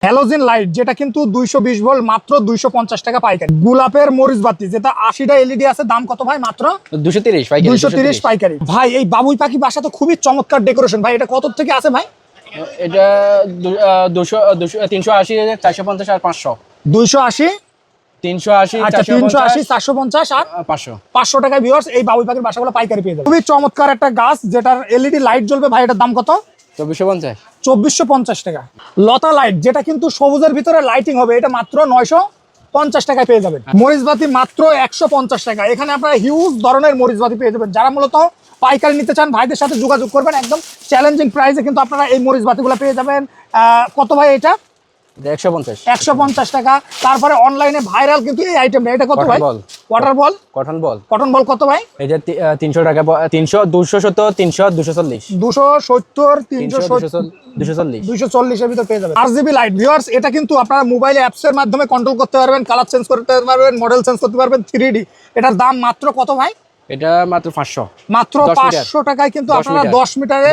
Halogen light যেটা কিন্তু 220 volt মাত্র 250 টাকা পাইকারি। গোলাপের মরিচ বাতি যেটা 80টা এলইডি আছে, দাম কত ভাই? মাত্র 230 পাইকারি। 230 পাইকারি। ভাই এই বাবুই পাখি বাসা তো খুবই চমৎকার ডেকোরেশন ভাই, এটা কত থেকে আছে ভাই? এটা 200 380 450 আর 500। 280 380 আচ্ছা 380 450 আর 500 টাকায় ভিউয়ার্স এই বাবুই পাখির বাসাগুলো পাইকারি পেয়ে যাবে। খুবই চমৎকার একটা গাছ যেটার এলইডি লাইট জ্বলবে ভাই, এটার দাম কত? 2450। 2450 টাকা। লতা লাইট যেটা কিন্তু সবুজের ভিতরে লাইটিং হবে, এটা মাত্র 950 টাকায় পেয়ে যাবেন। মরিচবাতি মাত্র 150 টাকা। এখানে আপনারা হিউজ ধরনের মরিচবাতি পেয়ে যাবেন। যারা মূলত পাইকারি নিতে চান ভাইদের সাথে যোগাযোগ করবেন, একদম চ্যালেঞ্জিং প্রাইসে কিন্তু আপনারা এই মরিচবাতিগুলো পেয়ে যাবেন। কত ভাই এটা? 150 টাকা। তারপরে অনলাইনে ভাইরাল কিন্তু এই আইটেমটা, এটা কত ভাই? ওয়াটার বল, কটন বল কত ভাই? এটা 300 টাকা। 300 270 300 240 270 240 এর ভিতর পেয়ে যাবেন। আরজিবি লাইট ভিউয়ার্স, এটা কিন্তু আপনারা মোবাইল অ্যাপস এর মাধ্যমে কন্ট্রোল করতে পারবেন, কালার চেঞ্জ করতে পারবেন, মডেল চেঞ্জ করতে পারবেন 3D। এটার দাম মাত্র কত ভাই? এটা মাত্র 500। মাত্র 500 টাকায় কিন্তু আপনারা 10 মিটারে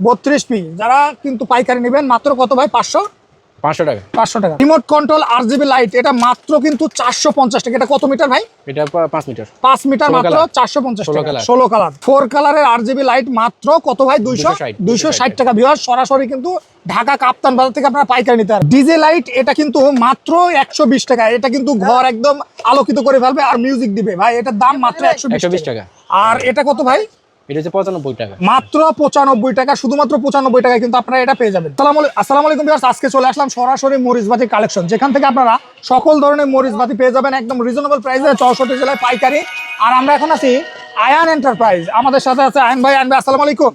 32 ফিট যারা কিন্তু পাইকারি নেবেন মাত্র কত ভাই? 500 টাকা। 500 টাকা। রিমোট কন্ট্রোল আরজিবি লাইট, এটা মাত্র কিন্তু 450 টাকা। এটা কত মিটার ভাই? এটা 5 মিটার। 5 মিটার মাত্র 450 টাকা। 16 কালার 4 কালারের আরজিবি লাইট মাত্র কত ভাই? 260 টাকা। ভিউয়ার্স সরাসরি কিন্তু ঢাকা কাপ্তান বাজার থেকে আপনারা পাইকারি নিতে পারবেন। ডিজে লাইট এটা কিন্তু মাত্র 120 টাকা। এটা কিন্তু ঘর একদম আলোকিত করে ফেলবে আর মিউজিক দিবে ভাই, এটার দাম মাত্র 120 টাকা। আর এটা কত ভাই? এটা হচ্ছে 95 টাকা। মাত্র 95 টাকা, শুধুমাত্র 95 টাকায় কিন্তু আপনারা এটা পেয়ে যাবেন। আসসালামু আলাইকুম ভিউয়ার্স, আজকে চলে আসলাম সরাসরি মরিচবাতি কালেকশন, যেখান থেকে আপনারা সকল ধরনের মরিচবাতি পেয়ে যাবেন একদম রিজনেবল প্রাইসে 64 জেলায় পাইকারি। আর আমরা এখন আছি আয়ান এন্টারপ্রাইজ, আমাদের সাথে আছে আয়ান ভাই। আয়ান ভাই আসসালামু আলাইকুম।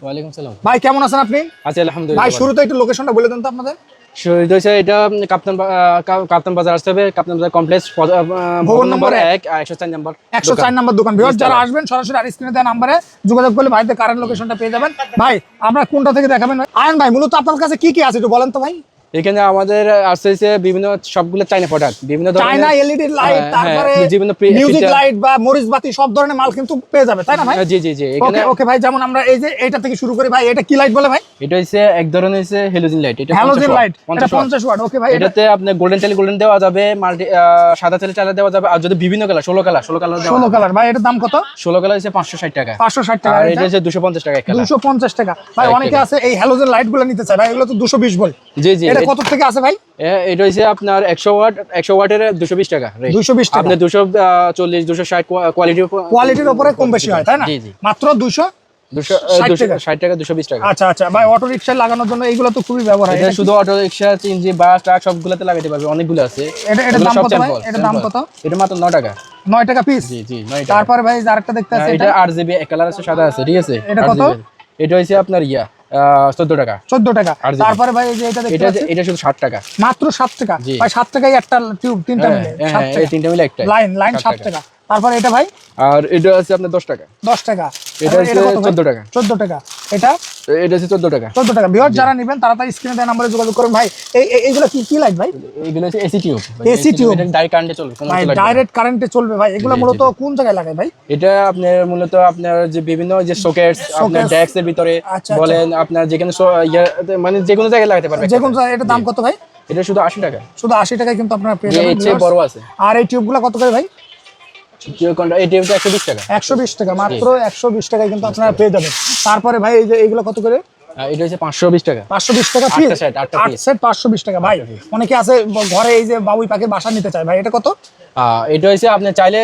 ওয়ালাইকুম সালাম ভাই, কেমন আছেন আপনি? আছি আলহামদুলিল্লাহ। ভাই শুরুতে একটু লোকেশনটা বলে দেন তো আপনাদের। এটা কাপ্তান বাজার আসতে হবে, কাপ্তান বাজার কমপ্লেক্স, ভবন নম্বর 1 104 নম্বর দোকান। ভিউয়ার্স যারা আসবেন সরাসরি আর স্ক্রিনে দেওয়া নম্বরে যোগাযোগ করলে ভাইদের কারেন্ট লোকেশনটা পেয়ে যাবেন। ভাই আমরা কোনটা থেকে দেখাবেন ভাই? আয়ান ভাই মূলত আপনার কাছে কি কি আছে একটু বলেন তো ভাই। এখানে আমাদের আসছে বিভিন্ন সবগুলো চাইনা প্রোডাক্ট, বিভিন্ন ধরনের চাইনা এলইডি লাইট, তারপরে মিউজিক লাইট বা মরিচবাতি সব ধরনের মাল কিন্তু পেয়ে যাবে, তাই না ভাই? জি জি জি। এখানে ওকে ভাই, যেমন আমরা এই যে এইটা থেকে শুরু করি ভাই, এটা কি লাইট বলে ভাই? এটা হচ্ছে এক ধরনের হচ্ছে হ্যালোজেন লাইট। এটা হ্যালোজেন লাইট, এটা 50 ওয়াট। ওকে ভাই, এটাতে আপনি গোল্ডেন চাইলে গোল্ডেন দেওয়া যাবে, মাল্টি সাদা চাইলে চাইলে দেওয়া যাবে, আর যদি বিভিন্ন কালার 16 কালার দেওয়া 16 কালার ভাই, এটার দাম কত? 16 কালার হচ্ছে 560 টাকা। 560 টাকা। আর এটা হচ্ছে 250 টাকা এক কালার। 250 টাকা ভাই। অনেকে আছে এই হ্যালোজেন লাইটগুলো নিতে চায় ভাই, এগুলো তো 220 ভোল্ট। জি জি। এটা কত থেকে আছে ভাই? এটা হচ্ছে আপনার 100 ওয়াটের 220 টাকা। 220 টাকা। আপনি 240 260 কোয়ালিটির উপরে কম বেশি হয়, তাই না? জি জি। মাত্র 260 টাকা 220 টাকা। আচ্ছা ভাই, অটো রিকশায় লাগানোর জন্য এইগুলো তো খুবই ব্যবহার হয়। এটা শুধু অটো রিকশা, চিনজি, বাস, ট্রাক সবগুলোতে লাগাতে পারবে, অনেকগুলো আছে। এটা দাম কত ভাই? এটা দাম কত? এটা মাত্র 9 টাকা। 9 টাকা পিস। জি জি 9 টাকা। তারপরে ভাই আরেকটা দেখতে আছে, এটা আরজিবি এক কালার আছে, সাদা আছে, ঠিক আছে? এটা কত? এটা হচ্ছে আপনার 14 টাকা। 14 টাকা। তারপরে ভাই এই যে এটা দেখতে আছে, এটা শুধু 60 টাকা। মাত্র 7 টাকা ভাই। 7 টাকায় একটা টিউব, তিনটা মিলে 7 টাকা। এই তিনটা মিলে একটা লাইন 7 টাকা। তারপরে এটা ভাই? আর এটা আছে আপনার 10 টাকা। 10 টাকা। এটা হচ্ছে 14 টাকা। 14 টাকা। এটা হচ্ছে 14 টাকা। 14 টাকা। ভিউয়ার যারা নেবেন তাড়াতাড়ি স্ক্রিনে দেওয়া নম্বরে যোগাযোগ করুন ভাই। এইগুলো কি লাইট ভাই? এগুলো হচ্ছে এসি টিউব। AC tube. এটা ডাইরেক্ট কারেন্টে চলবে, কোনো ভাই কিছু লাগবে না। ডাইরেক্ট কারেন্টে চলবে ভাই। এগুলো মূলত কোন জায়গায় লাগায় ভাই? এটা আপনার মূলত আপনার যে বিভিন্ন যে সকেটস, আপনার ডেস্ক এর ভিতরে বলেন, আপনার যেখানে মানে যে কোনো জায়গায় লাগাতে পারবেন। যে কোন জায়গায়। এটা দাম কত ভাই? এটা শুধু 80 টাকা। শুধু 80 টাকায় কিন্তু আপনারা পেয়ে যাবেন। এর চেয়ে বড় আছে। আর এই টিউবগুলো কত করে ভাই? এই টিউবটা 120 টাকা। 120 টাকা। মাত্র 120 টাকায় কিন্তু আপনারা পেয়ে যাবেন। তারপরে ভাই এই যে এইগুলো কত করে? এটা হচ্ছে 520 টাকা। 520 টাকা পিস। 8 সেট 520 টাকা ভাই। অনেকে আছে ঘরে এই যে বাবুই পাখির বাসা নিতে চায় ভাই, এটা কত? এটা হচ্ছে আপনি চাইলে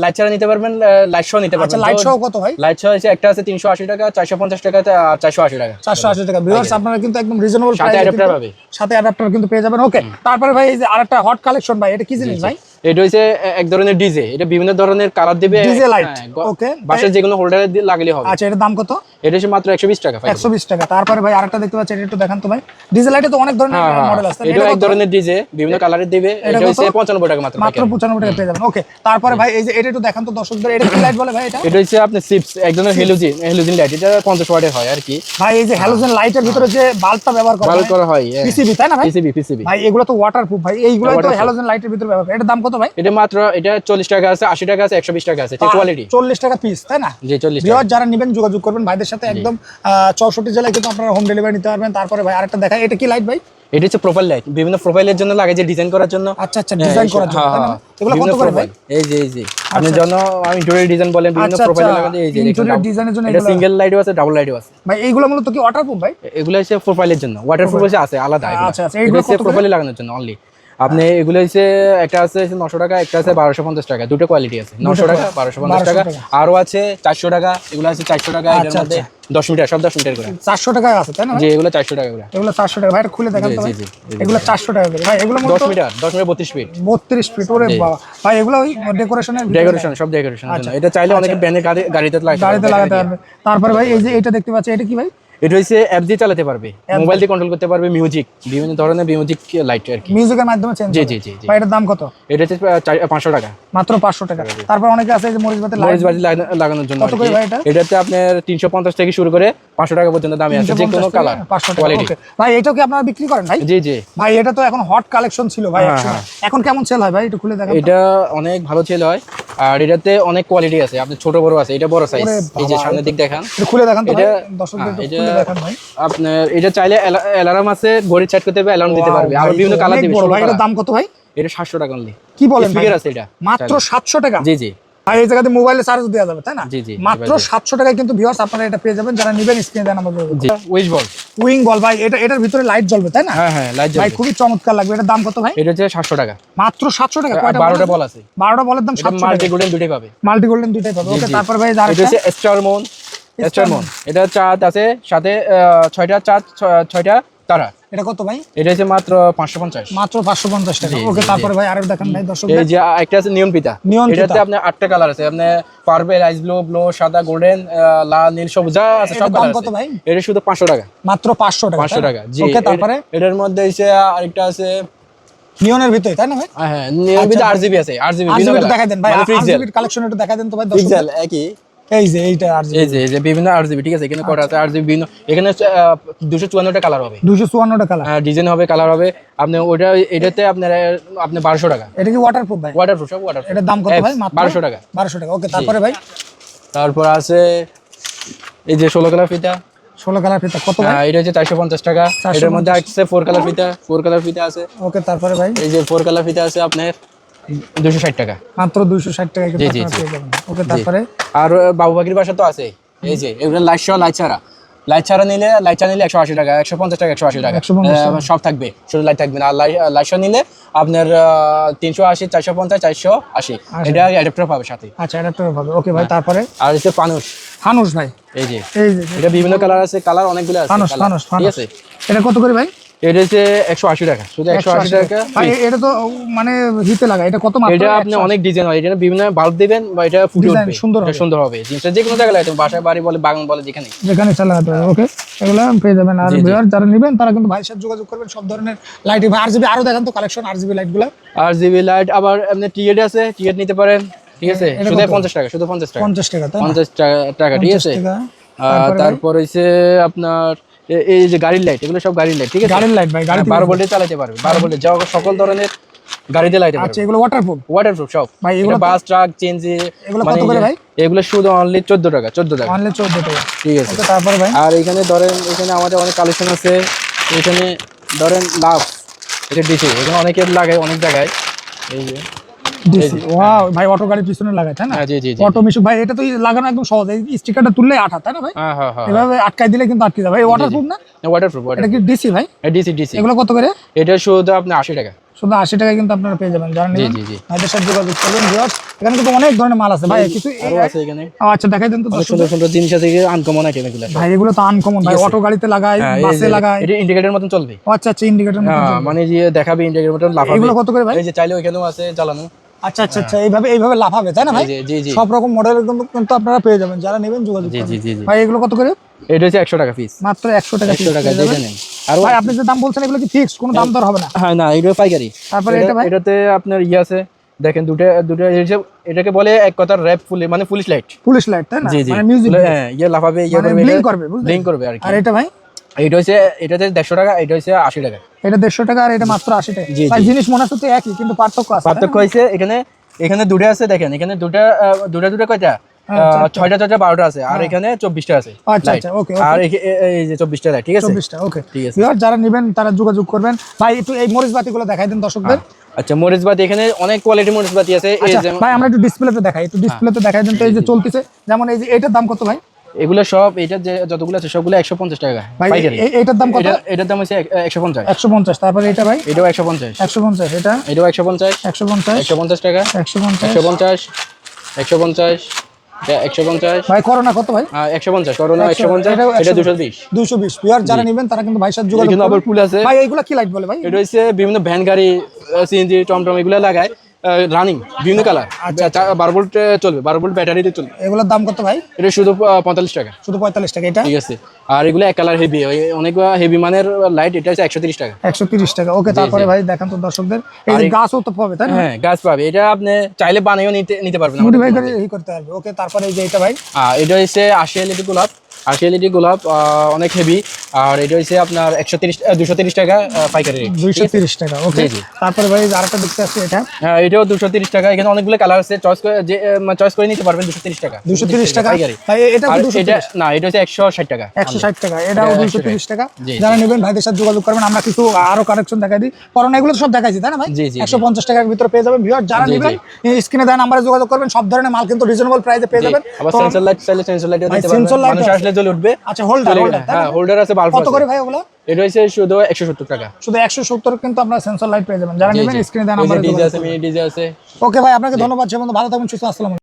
লাইট ছাড়া নিতে পারবেন, লাইট সহ নিতে পারবেন। আচ্ছা লাইট সহ কত ভাই? লাইট সহ হচ্ছে একটা আছে 380 টাকা, 450 টাকা, আর 480 টাকা। 480 টাকা। ভিউয়ার্স আপনারা কিন্তু একদম রিজনেবল সাথে অ্যাডাপ্টার পাবে। সাথে অ্যাডাপ্টার কিন্তু পেয়ে যাবেন। ওকে। তারপরে ভাই এই যে আরেকটা হট কালেকশন ভাই, এটা কি জিনিস ভাই? এটা হচ্ছে এক ধরনের ডিজে। এটা বিভিন্ন ধরনের কালার দিবে। DJ light. ওকে। বাসায় যে কোনো হোল্ডারে লাগালে হবে। আচ্ছা এটার দাম কত? এটা হচ্ছে মাত্র 120 টাকা। 120 টাকা। তারপরে ভাই আরেকটা দেখতে পাচ্ছেন, এটা একটু দেখান তো ভাই। ডিজে লাইটে তো অনেক ধরনের মডেল আছে। এটা এক ধরনের ডিজে, বিভিন্ন কালারের দিবে। এটা হচ্ছে 95 টাকা মাত্র। মাত্র 95 টাকা পেয়ে যাবেন। ওকে। তারপরে ভাই এই যে এটা একটু দেখান তো দর্শকদের, এটা কি লাইট বলে ভাই? এটা হচ্ছে আপনি চিপস, এক ধরনের হ্যালোজেন লাইট। এটা 50 ওয়াটের হয় আর কি ভাই। এই যে হ্যালোজেন লাইটের ভিতরে যে বাল্বটা ব্যবহার করা হয় পিসিবি, তাই না ভাই? পিসিবি ভাই। এগুলো তো ওয়াটারপ্রুফ ভাই। এইগুলো তো হ্যালোজেন লাইটের ভিতরে ব্যবহার করে। এটার দাম কত ভাই? এটা মাত্র 40 টাকা আছে, 80 টাকা আছে, 120 টাকা আছে। কোয়ালিটি 40 টাকা পিস, তাই না? জি 40 টাকা। ভিউয়ার যারা নেবেন যোগাযোগ করবেন ভাইদের ভাইয়ের সাথে একদম 64 জেলায় কিন্তু আপনারা হোম ডেলিভারি নিতে পারবেন। তারপরে ভাই আরেকটা দেখাই, এটা কি লাইট ভাই? এটা হচ্ছে প্রোফাইল লাইট, বিভিন্ন প্রোফাইলের জন্য লাগে যে ডিজাইন করার জন্য। আচ্ছা আচ্ছা, ডিজাইন করার জন্য তাই না? এগুলো কত করে ভাই? এই যে আপনি জন্য আমি ইন্টেরিয়র ডিজাইন বলেন, বিভিন্ন প্রোফাইলে লাগাতে এই যে ইন্টেরিয়র ডিজাইনের জন্য এটা সিঙ্গেল লাইটও আছে, ডাবল লাইটও আছে ভাই। এইগুলো মূলত কি ওয়াটারপ্রুফ ভাই? এগুলো হচ্ছে প্রোফাইলের জন্য, ওয়াটারপ্রুফ আছে আলাদা। আচ্ছা আচ্ছা, এগুলো হচ্ছে প্রোফাইলে লাগানোর জন্য অনলি। আপনি এগুলো হচ্ছে একটা আছে 900 টাকা, একটা আছে 1250 টাকা, দুটো কোয়ালিটি আছে। 900 টাকা, 1250 টাকা, আরো আছে 400 টাকা। এগুলো আছে 400 টাকা, এর মধ্যে 10 মিটার, সব 10 মিটার করে 400 টাকা আছে তাই না? জি, এগুলো 400 টাকা করে। এগুলো 400 টাকা ভাই, এটা খুলে দেখান তো ভাই। এগুলো 400 টাকা করে ভাই। এগুলো 10 মিটার 32 ফিট। 32 ফিট, ওরে বাবা ভাই। এগুলো ওই ডেকোরেশনের সব ডেকোরেশনের জন্য। এটা চাইলে অনেকে ব্যানের গাড়িতে গাড়িতে লাগাতে পারবে। তারপরে ভাই এই যে এটা দেখতে পাচ্ছি, এটা কি ভাই? এটা হচ্ছে অ্যাপ দিয়ে চালাতে পারবে, মোবাইল দিয়ে কন্ট্রোল করতে পারবে, মিউজিক, বিভিন্ন ধরনের মিউজিক লাইট আর কি, মিউজিকের মাধ্যমে চেঞ্জ। জি জি জি। ভাই এটার দাম কত? এটা হচ্ছে 500 টাকা, মাত্র 500 টাকা। তারপর অনেকে আছে যে মরিচবাতি লাগানোর জন্য। কত করে ভাই এটা? এটাতে আপনার 350 থেকে শুরু করে 500 টাকা পর্যন্ত দামে আছে, যে কোনো কালার 500 টাকা। কোয়ালিটি। ওকে ভাই, এটাও কি আপনারা বিক্রি করেন ভাই? জি জি ভাই, এটা তো এখন হট কালেকশন ছিল ভাই একসময়। এখন কেমন সেল হয় ভাই, একটু খুলে দেখান। এটা অনেক ভালো সেল হয়, আর এটাতে অনেক কোয়ালিটি আছে। আপনি ছোট বড় আছে, এটা বড় সাইজ। এই যে সামনের দিক দেখান, একটু খুলে দেখান তো ভাই, এটা দর্শকদের একটু খুলে দেখান ভাই। আপনার এটা চাইলে অ্যালার্ম আছে, ঘড়ি সেট করতে হবে, অ্যালার্ম দিতে পারবে, আর বিভিন্ন কালার দিবে। ভাই এটার দাম কত ভাই? এটা 700 টাকা অনলি। কি বলেন? স্পিকার আছে এটা মাত্র 700 টাকা? জি জি ভাই এই জায়গাতে মোবাইলে চার্জ দেওয়া যাবে তাই না? জি জি, মাত্র 700 টাকায় কিন্তু ভিউয়ার্স আপনারা এটা পেয়ে যাবেন। যারা নেবেন স্ক্রিনে দেন আমাদের। উইশ বল, উইং বল ভাই, এটার ভিতরে লাইট জ্বলবে তাই না? হ্যাঁ হ্যাঁ, লাইট জ্বলবে ভাই খুবই চমৎকার লাগবে। এটার দাম কত ভাই? এটা হচ্ছে 700 টাকা। মাত্র 700 টাকা। কয়টা 12টা বল আছে? 12টা বলের দাম 700 টাকা। মাল্টি গোল্ডেন দুটোই পাবে, মাল্টি গোল্ডেন দুটোই পাবে। ওকে, তারপর ভাই এটা হচ্ছে স্টারমন। এটা চাঁদ আছে সাথে 6টা চাঁদ, 6টা তারা। এটা কত ভাই? এটা হচ্ছে মাত্র 550। মাত্র 550 টাকা। ওকে, তারপরে ভাই আরেক দেখান ভাই দর্শক। এই যে একটা আছে নিয়ন পিতা। এটাতে আপনার 8টা কালার আছে। আপনি পার্পল, আইস ব্লু, ব্লু, সাদা, গোল্ডেন, লাল, নীল, সবুজ যা আছে সব কালার আছে। কত ভাই? এটা শুধু 500 টাকা। মাত্র 500 টাকা। 500 টাকা জি। ওকে, তারপরে এটার মধ্যে এসে আরেকটা আছে নিয়নের ভিতরে তাই না ভাই? হ্যাঁ, নিয়ন পিতা আরজিবি আছে। আরজিবি দেখাই দেন ভাই, আরজিবি কালেকশন একটু দেখাই দেন তো ভাই দর্শক। পিক্সেল একই। এই যে এইটা আরজিবি, এই যে বিভিন্ন আরজিবি, ঠিক আছে। এখানে কটা আছে আরজিবি বিভিন্ন। এখানে 254টা কালার হবে, 254টা কালার। হ্যাঁ, ডিজাইন হবে, কালার হবে। আপনি ওটা এটাতে আপনার 1200 টাকা। এটা কি ওয়াটারপ্রুফ ভাই? ওয়াটারপ্রুফ, সব ওয়াটারপ্রুফ। এটার দাম কত ভাই? মাত্র 1200 টাকা। 1200 টাকা। ওকে, তারপরে ভাই তারপর আছে এই যে 16 কালার ফিতা। 16 কালার ফিতা কত ভাই? এটা হচ্ছে 450 টাকা। এটার মধ্যে আছে 4 কালার ফিতা, 4 কালার ফিতা আছে। ওকে, তারপরে ভাই এই যে 4 কালার ফিতা আছে আপনার 260 টাকা। মাত্র 260 টাকা কিন্তু আপনারা পেয়ে যাবেন। ওকে, তারপরে আর বাবু পাখির বাসা তো আছে। এই যে এগুলো লাইট সহ, লাইট ছাড়া নিলে 180 টাকা, 150 টাকা, 180 টাকা সব থাকবে, শুধু লাইট থাকবে না। আর লাইট সহ নিলে আপনার 380, 450, 480 এটা অ্যাডাপ্টার পাবে সাথে। আচ্ছা, অ্যাডাপ্টার পাবে। ওকে ভাই, তারপরে আর হচ্ছে ফানুস ভাই। এই যে এটা বিভিন্ন কালার আছে, কালার অনেকগুলো আছে, ফানুস ঠিক আছে। এটা কত করে ভাই? এটা হচ্ছে 180 টাকা, শুধু 180 টাকা ভাই। এটা তো মানে হিতে লাগা, এটা কত মাত্র? এটা আপনি অনেক ডিজাইন হয়, এটা বিভিন্ন বাল্ব দিবেন বা এটা ফুটে উঠবে, সুন্দর হবে জিনিসটা। যে কোনো জায়গায় লাগাতে, বাসা, বাড়ি বলে, বাগান বলে, যেখানে লাগাতে হবে। ওকে, এগুলো পেয়ে যাবেন। আর ভিউয়ার যারা নেবেন তারা কিন্তু ভাইয়ের সাথে যোগাযোগ করবেন। সব ধরনের লাইট, আরজিবি আরো দেখেন তো কালেকশন, আরজিবি লাইটগুলো। আরজিবি লাইট আবার আপনি টিএড আছে, টিএড নিতে পারেন, ঠিক আছে। শুধু 50 টাকা, শুধু 50 টাকা, 50 টাকা তাই না? 50 টাকা, ঠিক আছে। তারপর হইছে আপনার এই যে গাড়ির লাইট, এগুলো সব গাড়ির লাইট, ঠিক আছে। গাড়ির লাইট ভাই, গাড়ি 12 ভোল্টে চালাতে পারবে, 12 ভোল্টে যাও সকল ধরনের গাড়িতে লাগাতে পারবে। আচ্ছা, এগুলো ওয়াটারপ্রুফ সব ভাই। এগুলো বাস, ট্রাক, চেঞ্জি। এগুলো কত করে ভাই? এগুলো শুধু অনলি 14 টাকা, 14 টাকা, অনলি 14 টাকা, ঠিক আছে। তারপরে ভাই আর এখানে ধরেন, এখানে আমাদের অনেক কালেকশন আছে। এখানে ধরেন লাভ, এটা ডিসি, এখানে অনেকে লাগায় অনেক জায়গায়। এই যে ওয়াও ভাই, অটো গাড়ির পিছনে লাগায় তাই না? জি জি জি। অটো মিশুক ভাই, এটা তো লাগানো একদম সহজ। এই স্টিকারটা তুললে আঠা তাই না ভাই? হ্যাঁ হ্যাঁ হ্যাঁ, এভাবে আটকাই দিলে কিন্তু আটকে যাবে। এই ওয়াটারপ্রুফ না? ওয়াটারপ্রুফ। এটা কি ডিসি ভাই? ডিসি। এগুলো কত করে? এটা শুধু আপনি 80 টাকা। শুধু 80 টাকা কিন্তু আপনারা পেয়ে যাবেন। যারা নেবেন জি জি। ভাইদের সাথে যোগাযোগ করবেন। ভিউয়ার্স, এখানে কিন্তু অনেক ধরনের মাল আছে ভাই। কিছু আরো আছে এখানে। আচ্ছা, দেখাই দেন তো। সুন্দর সুন্দর জিনিস আছে, আনকমন আইটেম এগুলো ভাই। এগুলো তো আনকমন ভাই, অটো গাড়িতে লাগায়, বাসে লাগায়। এটা ইন্ডিকেটর মতন চলবে। আচ্ছা আচ্ছা, ইন্ডিকেটর মতন চলবে, মানে যে দেখাবে ইন্ডিকেটর মতন লাফাবে। এগুলো কত করে ভাই? এই যে চাইলে ওখানেও আছে জ্বালানো। আচ্ছা আচ্ছা আচ্ছা, এইভাবে লাফাবে তাই না ভাই? জি জি। সব রকম মডেলের কিন্তু আপনারা পেয়ে যাবেন। যারা নেবেন যোগাযোগ করবেন। জি। ভাই এগুলো কত করে? এটা হচ্ছে 100 টাকা পিস। মাত্র 100 টাকা। 100 টাকা দিয়ে নেন। আর ভাই আপনি যে দাম বলছেন এগুলো কি ফিক্সড, কোনো দাম দর হবে না? হ্যাঁ, না, এগুলো পাইকারি। তারপরে এটা ভাই? এটাতে আপনার আছে, দেখেন দুটো এটাকে বলে এক কথার র‍্যাপ ফুল, মানে পুলিশ লাইট তাই না? জি। মানে মিউজিক, হ্যাঁ, লাফাবে, ব্লিঙ্ক করবে আর কি। আর এটা ভাই? এটা হচ্ছে, এটাতে 150 টাকা, এটা হচ্ছে 80 টাকা। এটা 150 টাকা আর এটা মাত্র 80 টাকা। ভাই জিনিস মনে হচ্ছে একই, কিন্তু পার্থক্য আছে। পার্থক্য হইছে এখানে দুটো আছে, দেখেন এখানে দুটা কয়টা 6টা 4টা 12টা আছে, আর এখানে 24টা আছে। আচ্ছা light। আচ্ছা, ওকে আর এই যে 24টা লাইট, ঠিক আছে? 24টা, ওকে ঠিক আছে। যারা নেবেন তারা যোগাযোগ করবেন। ভাই একটু এই মরিচ বাতিগুলো দেখাই দেন দর্শকদের। আচ্ছা, মরিচবাতি এখানে অনেক কোয়ালিটি মরিচবাতি আছে। এই আচ্ছা যেমন ভাই আমরা একটু ডিসপ্লেতে দেখাই, একটু ডিসপ্লেতে দেখাই দেন তো। এই যে চলতেছে, যেমন এই যে এটার দাম কত ভাই? এগুলো সব, এটা যে যতগুলো আছে সবগুলো 150 টাকা ভাই পাইকারি। এটার দাম কত? এটার দাম হচ্ছে 150। 150। তারপরে এটা ভাই? এটাও 150। 150। এটা এটাও 150। 150। 150 টাকা। 150। 150 150 150। ভাই করোনা কত ভাই? 150 করোনা 150। এটা 220। 220। পিওর যারা নেবেন তারা কিন্তু ভাইয়ের সাথে যোগাযোগ কিন্তু আবার করবেন। ফুল আছে। ভাই এইগুলা কি লাইট বলে ভাই? এটা হচ্ছে বিভিন্ন ভ্যান গাড়ি, সিএনজি, টমটম এগুলো লাগায় রানিং বিভিন্ন কালার। 12 ভোল্ট চলবে, 12 ভোল্ট ব্যাটারিতে চলবে। এগুলোর দাম কত ভাই? এটা শুধু 45 টাকা। শুধু 45 টাকা। এটা ঠিক আছে। আর এগুলো এক কালার হেভি, অনেক হেভি মানের লাইট। এটা হচ্ছে 130 টাকা। 130 টাকা, ওকে। তারপরে ভাই দেখান তো দর্শকদের। এই যে গাছও তো পাবে তাই না? হ্যাঁ, গাছ পাবে। এটা আপনি চাইলে বানিয়েও নিতে পারবেন। মডিফাই করে এই করতে পারবে, ওকে। তারপরে এই যে এটা ভাই? এটা হচ্ছে 80 এলইডি গোলাপ। 80 এলইডি গোলাপ অনেক হেভি। আর এটা হচ্ছে আপনার 230 টাকা পাইকারি রেট। 230 টাকা, ওকে। তারপরে ভাই আরেকটা দেখতে আসছে, এটা? হ্যাঁ, এটাও 230 টাকা। এখানে অনেকগুলো কালার আছে, চয়েস করে নিতে পারবেন। 230 টাকা। 230 টাকা পাইকারি। ভাই। এটা আর 230? এটা না, এটা হচ্ছে 160 টাকা। 160 টাকা। এটাও 230 টাকা। জি। যারা নেবেন ভাইদের সাথে যোগাযোগ করবেন। আমরা কিছু আরো কালেকশন দেখাই দিই। করোনা এগুলো তো সব দেখাইছি তাই না ভাই? জি, জি, জি। 150 টাকার ভিতরে পেয়ে যাবেন। ভিউয়ার যারা নেবেন স্ক্রিনে দেওয়া নাম্বারে যোগাযোগ করবেন। সব ধরনের মাল কিন্তু রিজনেবল প্রাইসে পেয়ে যাবেন। আবার তো সেন্সর লাইট চাইলে সেন্সর লাইটও দিতে পারবেন। sensor light মানুষ আছে। আসলে জ্বলে উঠবে। আচ্ছা, হোল্ডার তাই না? হ্যাঁ, হোল্ডার আছে, বাল্ব কত করে ভাই ওগুলো? এটা হচ্ছে শুধু 170 টাকা। শুধু 170 কিন্তু আপনারা সেন্সর লাইট পেয়ে যাবেন। যারা নেবেন স্ক্রিনে দেওয়া নাম্বারে ডিজে যোগাযোগ আছে, মিনি ডিজে আছে। করবেন। ওকে ভাই, আপনাকে ধন্যবাদ। সে বন্ধু ভালো থাকবেন, সুস্থ। আসসালামু আলাইকুম।